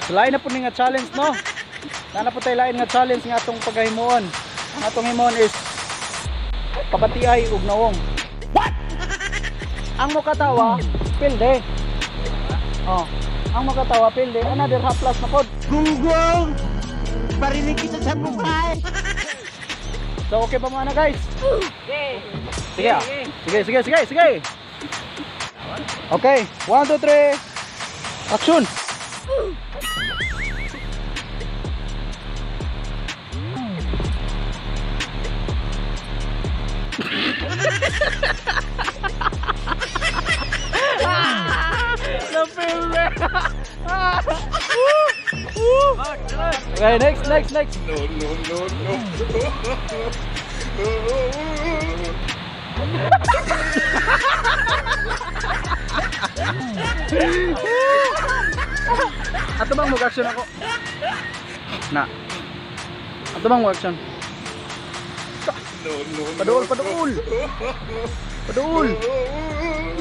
So lain na po ni nga challenge no. Nana po tayo lain nga challenge nga atong paghimuon. Ang atong himuon is papatiay ug nawong. What? Ang mukatawa pilde. Oh, ang mukatawa pilde another half plus na pod. Gunggong! Parinig kita sa mukha. So okay pa muna guys? Okay. Sige ah. Sige. Okay, 1, 2, 3. Action! Napilde! Okay, next. Ato bang mag-action ako? Na. Ato bang mag-action? Paduol.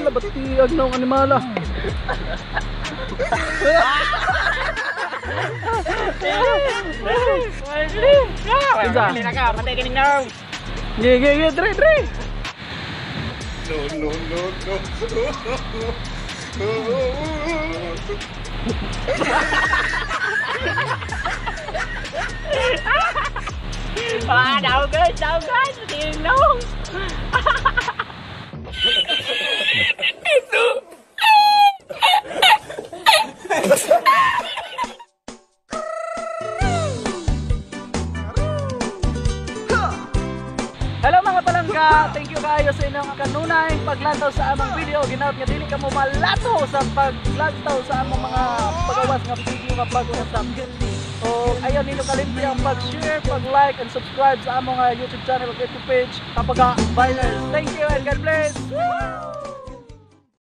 Labatiag na ang animala. Patay ka ninyo. Gigi, Dre. Đâu cái tiền luôn. Hello mga palangga! Thank you kayo sa inyong kanunay paglantaw sa among video. Ginaot nga dili ka mo malato sa paglantaw sa among mga pagawas nga video nga pag-usap. So ayaw nilo kalimti ang pag-share, pag-like and subscribe sa among YouTube channel at YouTube page kapag viral. Thank you and God bless!